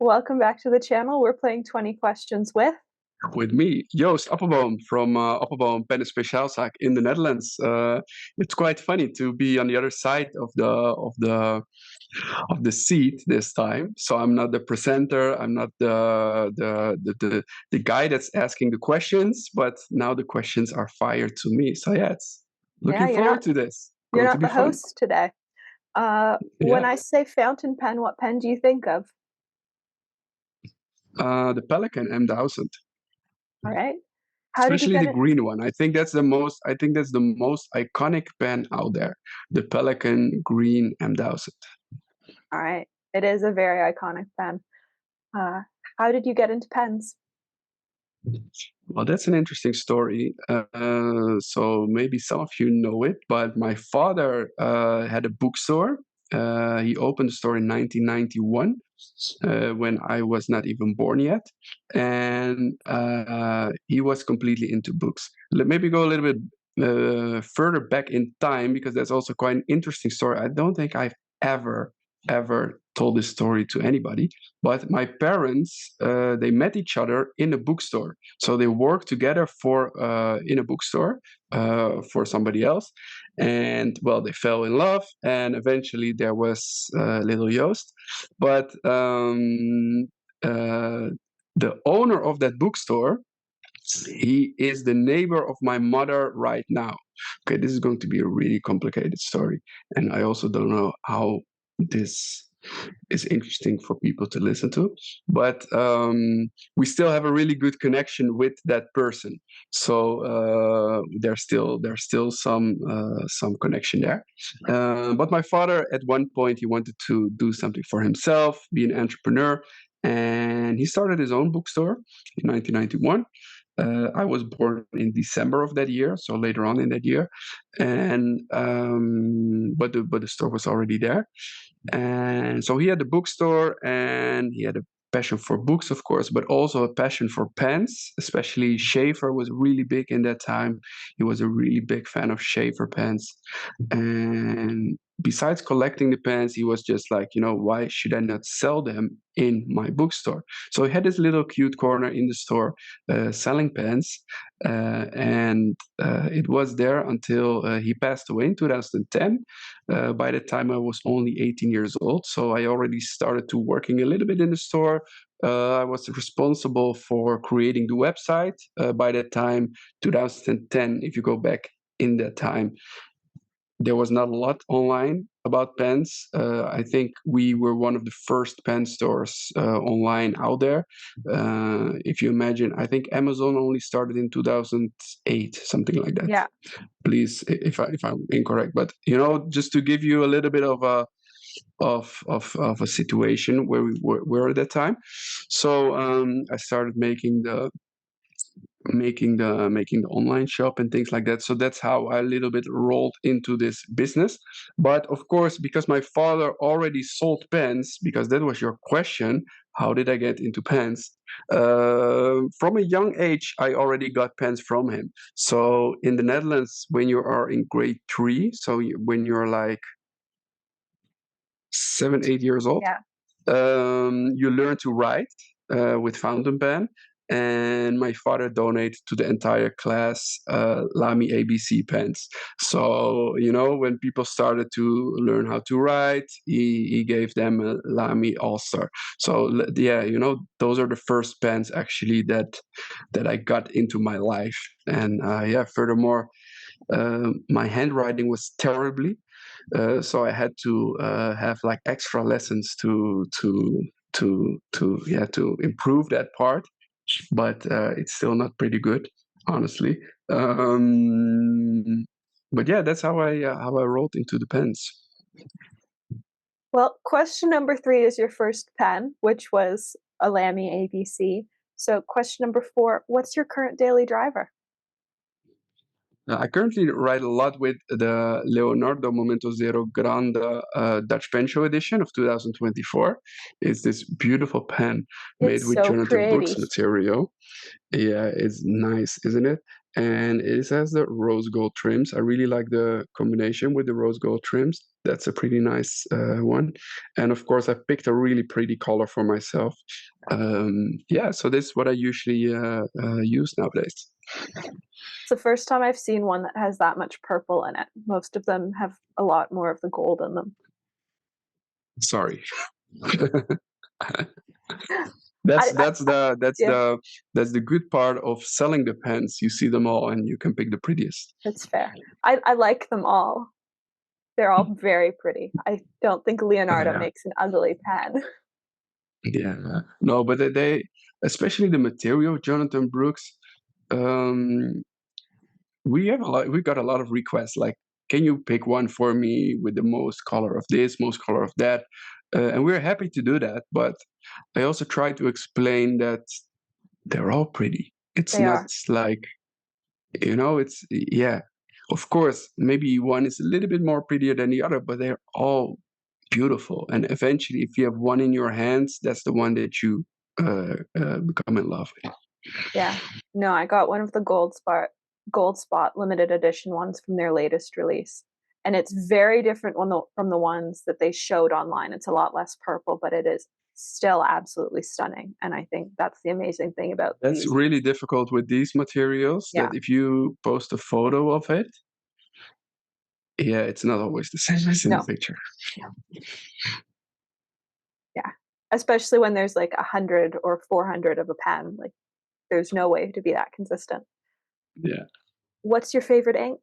Welcome back to the channel. We're playing 20 questions With me, Joost Appelboom from Appelboom Pen Speciaalzaak in the Netherlands. It's quite funny to be on the other side of the seat this time. So I'm not the presenter. I'm not the guy that's asking the questions. But now the questions are fired to me. So yeah, it's Yeah, looking forward to this. you're Going to not be the fun. host today. When Yeah. I say fountain pen, what pen do you think of? The Pelican M1000. All right. How did you Especially get the it? green one. I think that's the most iconic pen out there. The Pelican Green M1000. All right. It is a very iconic pen. Uh, how did you get into pens? Well, that's an interesting story. So maybe some of you know it, but my father had a bookstore. He opened the store in 1991 when I was not even born yet. And he was completely into books. Maybe go a little bit further back in time because that's also quite an interesting story. I don't think I've ever told this story to anybody, but my parents they met each other in a bookstore. So they worked together for in a bookstore for somebody else, and well, they fell in love, and eventually there was little Joost. But the owner of that bookstore, he is the neighbor of my mother right now. Okay, this is going to be a really complicated story, and I also don't know how this is interesting for people to listen to, but we still have a really good connection with that person. So there's still some connection there. But my father, at one point, he wanted to do something for himself, be an entrepreneur, and he started his own bookstore in 1991. I was born in December of that year, so later on in that year, and but the store was already there, and so he had a bookstore, and he had a passion for books, of course, but also a passion for pens. Especially Schaefer was really big in that time. He was a really big fan of Schaefer pens, and besides collecting the pens, he was just like, why should I not sell them in my bookstore? So he had this little cute corner in the store selling pens, and it was there until he passed away in 2010. By the time I was only 18 years old, so I already started to working a little bit in the store. I was responsible for creating the website. By that time, 2010, if you go back in that time, there was not a lot online about pens. I think we were one of the first pen stores online out there. If you imagine, I think Amazon only started in 2008, something like that. Yeah. Please, if I'm incorrect, but just to give you a little bit of a situation where we were at that time. So I started making the online shop and things like that. So that's how I a little bit rolled into this business. But of course, because my father already sold pens, because that was your question, how did I get into pens? From a young age, I already got pens from him. So in the Netherlands, when you are in grade 3, so when you're like 7, 8 years old, Yeah. you learn to write with fountain pen. And my father donated to the entire class Lamy ABC pens. So, when people started to learn how to write, he gave them a Lamy All-Star. So, yeah, those are the first pens actually that I got into my life. And yeah, furthermore, my handwriting was terribly. So I had to have like extra lessons to improve that part, but it's still not pretty good, honestly. But yeah, that's how I rolled into the pens. Well, question number 3 is your first pen, which was a Lamy ABC. So question number 4, what's your current daily driver? I currently write a lot with the Leonardo Momento Zero Grande Dutch Pen Show edition of 2024. It's this beautiful pen made It's with so Jonathan pretty. Brooks material. Yeah, it's nice, isn't it? and it has the rose gold trims. I really like the combination with the rose gold trims. That's a pretty nice one. And of course, I picked a really pretty color for myself. Yeah, so this is what I usually use nowadays. It's the first time I've seen one that has that much purple in it. Most of them have a lot more of the gold in them. Sorry. I, That's yeah, the good part of selling the pens. You see them all and you can pick the prettiest. that's fair. I like them all. They're all very pretty. I don't think Leonardo Yeah. makes an ugly pen. Yeah. No, but they especially the material, Jonathan Brooks. Um, we got a lot of requests like, can you pick one for me with the most color of this, most color of that? And we're happy to do that, but I also try to explain that they're all pretty. It's They not are. like, it's, yeah, of course, maybe one is a little bit more prettier than the other, but they're all beautiful. And eventually, if you have one in your hands, that's the one that you become in love with. Yeah. No, I got one of the gold spot limited edition ones from their latest release. And it's very different from the ones that they showed online. It's a lot less purple, but it is still absolutely stunning. And I think that's the amazing thing about That's these. really difficult with these materials, Yeah. that if you post a photo of it, yeah, it's not always the same as in the No. picture. Yeah. Especially when there's like 100 or 400 of a pen. Like there's no way to be that consistent. Yeah. What's your favorite ink?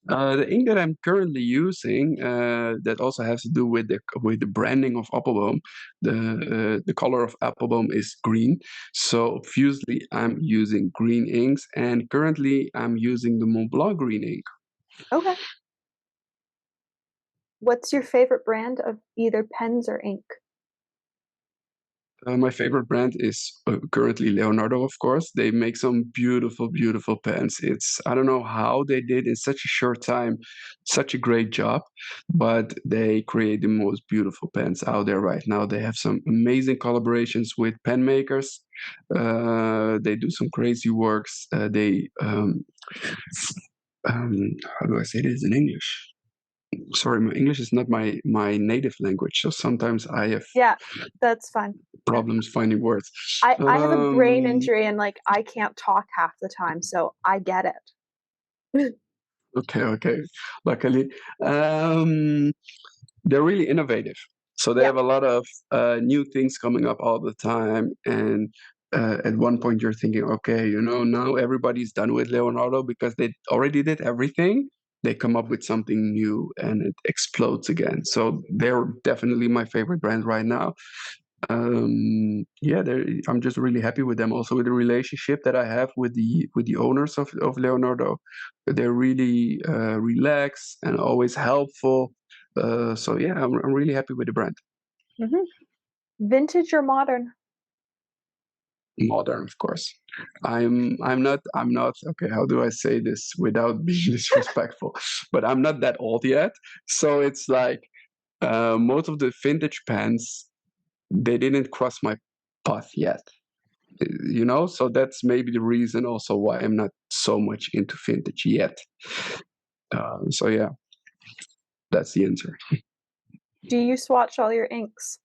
The ink that I'm currently using, that also has to do with the branding of Appelboom. The color of Appelboom is green, so obviously I'm using green inks, and currently I'm using the Mont Blanc green ink. Okay. What's your favorite brand of either pens or ink? My favorite brand is currently Leonardo, of course. They make some beautiful, beautiful pens. I don't know how they did in such a short time, such a great job, but they create the most beautiful pens out there right now. They have some amazing collaborations with pen makers. They do some crazy works. How do I say this in English? Sorry, my English is not my native language, so sometimes I have Yeah, that's fine. problems finding words. I have a brain Um, injury and like I can't talk half the time, so I get it. okay. Luckily, um, they're really innovative. So they Yeah. have a lot of new things coming up all the time. And at one point, you're thinking, okay, now everybody's done with Leonardo because they already did everything. They come up with something new and it explodes again. So they're definitely my favorite brand right now. Yeah, I'm just really happy with them. Also with the relationship that I have with the owners of Leonardo. They're really relaxed and always helpful. So yeah, I'm really happy with the brand. Hmm. Vintage or modern? Modern, of course. I'm not okay. How do I say this without being disrespectful? But I'm not that old yet. So it's like most of the vintage pens, they didn't cross my path yet. So that's maybe the reason also why I'm not so much into vintage yet. So yeah, that's the answer. Do you swatch all your inks?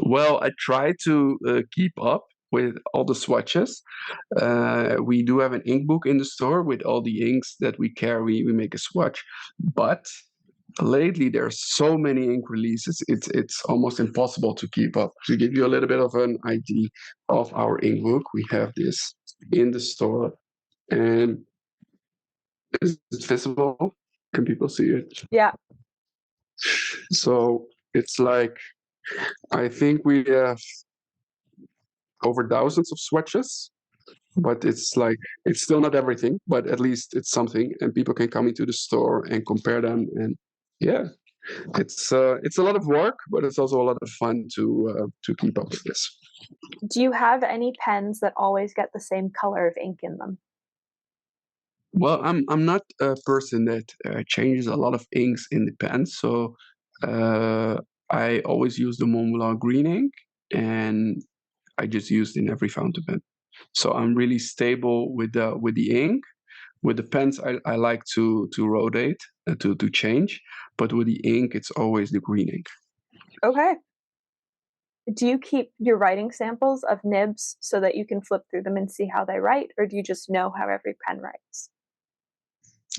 Well, I try to keep up with all the swatches. We do have an ink book in the store with all the inks that we carry. We make a swatch, but lately there's so many ink releases. It's almost impossible to keep up. To give you a little bit of an idea of our ink book, we have this in the store, and is it visible? Can people see it? Yeah. So it's like, I think we have over thousands of swatches, but it's still not everything, but at least it's something, and people can come into the store and compare them. And yeah, it's a lot of work, but it's also a lot of fun to keep up with this. Do you have any pens that always get the same color of ink in them? Well, I'm not a person that changes a lot of inks in the pen, so uh, I always use the Mont Blanc green ink, and I just use it in every fountain pen. So I'm really stable with the ink. With the pens, I like to rotate, to change, but with the ink, it's always the green ink. Okay. Do you keep your writing samples of nibs so that you can flip through them and see how they write, or do you just know how every pen writes?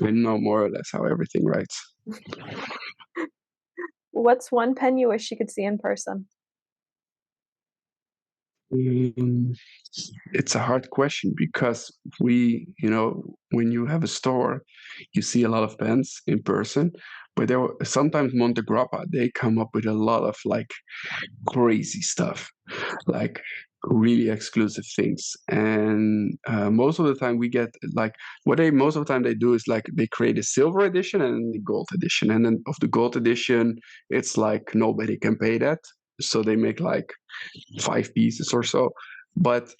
I know more or less how everything writes. What's one pen you wish you could see in person? Mm, it's a hard question because when you have a store, you see a lot of pens in person, but sometimes Monte Grappa, they come up with a lot of like crazy stuff, like really exclusive things. And most of the time we get like most of the time they do is like they create a silver edition and the gold edition. And then of the gold edition, it's like nobody can pay that. So they make like 5 pieces or so. But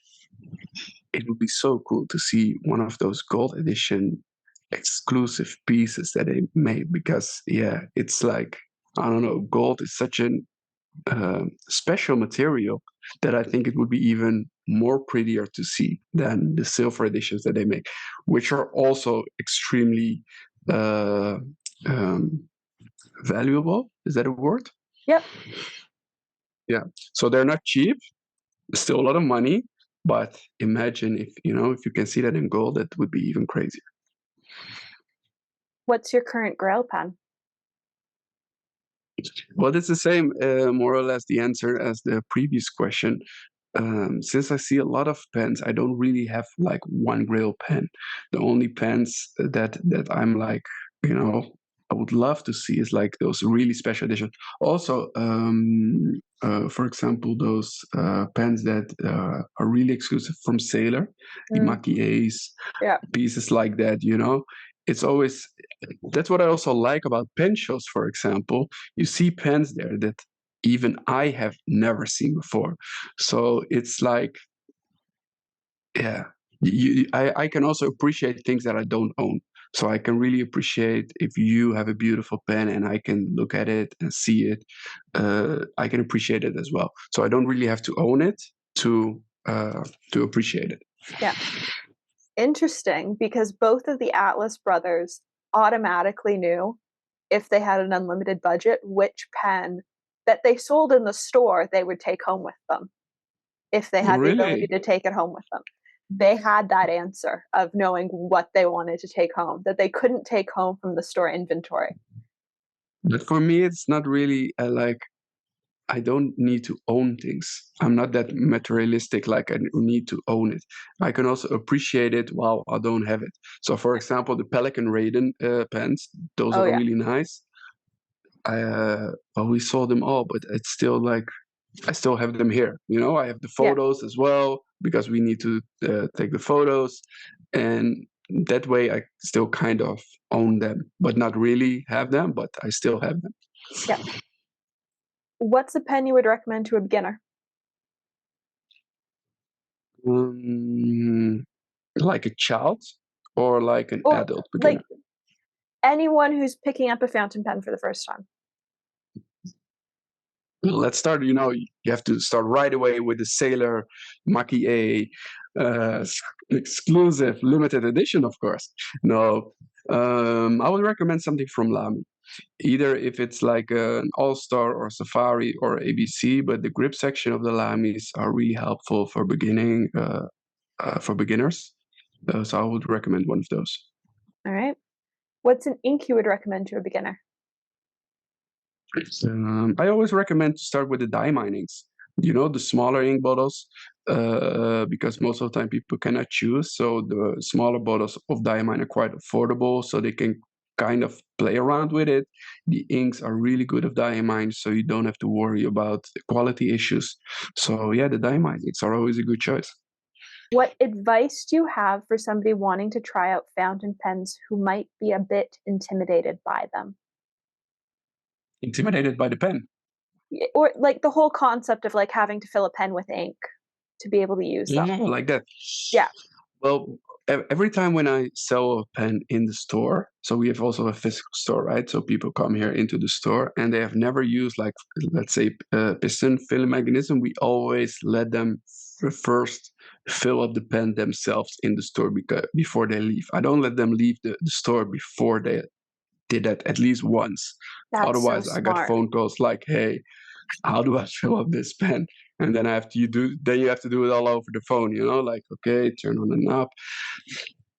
it would be so cool to see one of those gold edition exclusive pieces that they made because yeah, it's like I don't know, gold is such an special material that I think it would be even more prettier to see than the silver editions that they make, which are also extremely uh, um, valuable. Is that a word? Yep. Yeah. So they're not cheap. Still a lot of money, but imagine if you can see that in gold, that would be even crazier. What's your current Grail pen? Well, it's the same, more or less, the answer as the previous question. Since I see a lot of pens, I don't really have like one Grail pen. The only pens that I'm like, I would love to see is like those really special editions. Also, for example, those pens that are really exclusive from Sailor, the Mm, Maki A's, yeah. pieces like that. It's always that's what I also like about pen shows, for example. You see pens there that even I have never seen before. So it's like, yeah, I can also appreciate things that I don't own. So I can really appreciate if you have a beautiful pen and I can look at it and see it. I can appreciate it as well. So I don't really have to own it to appreciate it. Yeah. Interesting, because both of the Atlas brothers automatically knew if they had an unlimited budget, which pen that they sold in the store they would take home with them if they had the ability Really? to take it home with them. They had that answer of knowing what they wanted to take home that they couldn't take home from the store inventory. But for me, it's not really like I don't need to own things. I'm not that materialistic, like I need to own it. I can also appreciate it while I don't have it. So, for example, the Pelican Raiden pens, those Oh are yeah. really nice. Well, we saw them all, but it's still like I still have them here. I have the Yeah. photos as well because we need to take the photos, and that way I still kind of own them, but not really have them, but I still have them. Yeah. What's a pen you would recommend to a beginner? Um, like a child or like an Or adult beginner? like anyone who's picking up a fountain pen for the first time. Let's start. You have to start right away with the Sailor Maki A exclusive limited edition, of course. No, I would recommend something from Lamy. Either if it's like an All Star or Safari or ABC, but the grip section of the Lamis are really helpful for beginners. So I would recommend one of those. All right. What's an ink you would recommend to a beginner? I always recommend to start with the dye minings. The smaller ink bottles, because most of the time people cannot choose. So the smaller bottles of diamine are quite affordable, so they can kind of play around with it. The inks are really good of diamine, so you don't have to worry about the quality issues. So yeah, the diamine inks are always a good choice. What advice do you have for somebody wanting to try out fountain pens who might be a bit intimidated by them? Intimidated by the pen. Or like the whole concept of like having to fill a pen with ink to be able to use them. Like that. Yeah. Well, every time when I sell a pen in the store, so we have also a physical store, right? So people come here into the store and they have never used, like, let's say, piston filling mechanism. We always let them first fill up the pen themselves in the store before they leave. I don't let them leave the store before they did that at least once. That's so Otherwise, I got smart. phone calls like, "Hey, how do I fill up this pen?" And then you have to do it all over the phone, like, okay, turn on the knob,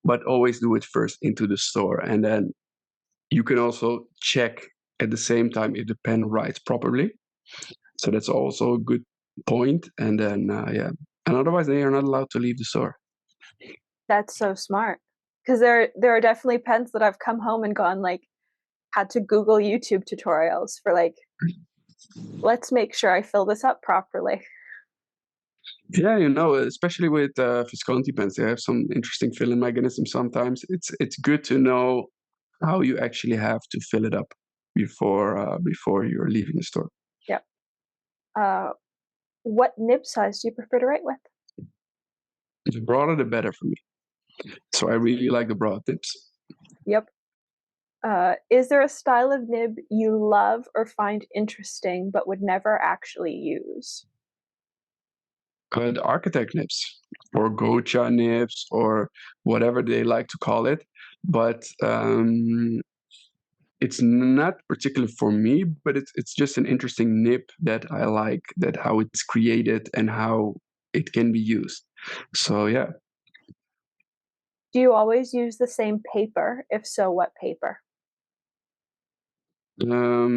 but always do it first into the store. And then you can also check at the same time if the pen writes properly. So that's also a good point. And then, yeah, and otherwise they are not allowed to leave the store. That's so smart. Because there are definitely pens that I've come home and gone like had to Google YouTube tutorials for like, let's make sure I fill this up properly. Yeah, especially with Visconti pens, they have some interesting filling mechanisms sometimes. It's good to know how you actually have to fill it up before you're leaving the store. Yep. What nib size do you prefer to write with? The broader, the better for me. So I really like the broad tips. Yep. Is there a style of nib you love or find interesting but would never actually use? The architect nibs or Gocha nibs or whatever they like to call it. But it's not particularly for me, but it's just an interesting nib that I like, that how it's created and how it can be used. So yeah. Do you always use the same paper? If so, what paper? No,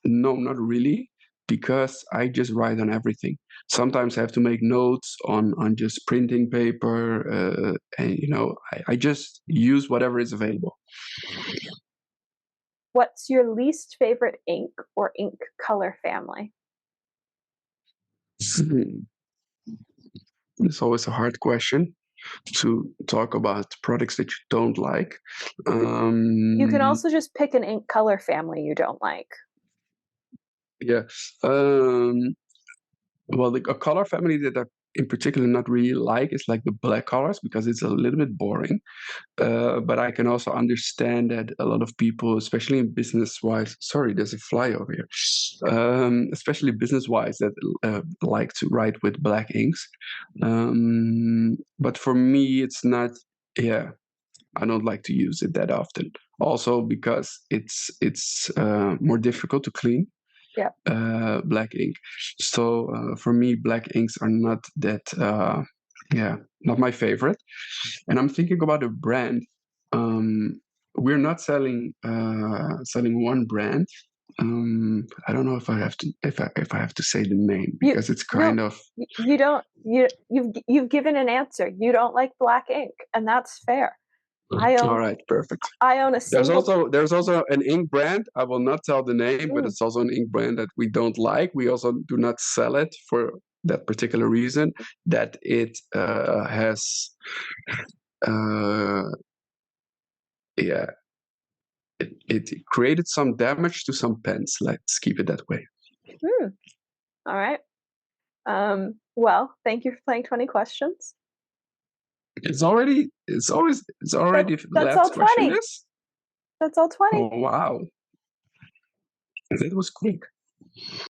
not really, because I just write on everything. Sometimes I have to make notes on just printing paper, and I just use whatever is available. What's your least favorite ink or ink color family? It's always a hard question to talk about products that you don't like. You can also just pick an ink color family you don't like. Yeah. Well, a color family that I in particular not really like is like the black colors because it's a little bit boring. But I can also understand that a lot of people, especially in business-wise, sorry, there's a fly over here. Especially business-wise, that like to write with black inks. But for me, it's not. Yeah, I don't like to use it that often. Also because it's more difficult to clean Yeah. black ink. So for me, black inks are not that. Not my favorite. And I'm thinking about a brand. We're not selling one brand. I don't know if I have to if I have to say the name because it's kind of. You don't. You've given an answer. You don't like black ink, and that's fair. All right, perfect. I own a single. There's also an ink brand. I will not tell the name, but it's also an ink brand that we don't like. We also do not sell it for that particular reason. That it has, yeah, it created some damage to some pens. Let's keep it that way. All right. Well, thank you for playing 20 questions. It's already That's the all last 20. question is? That's all 20. Oh wow. It was quick.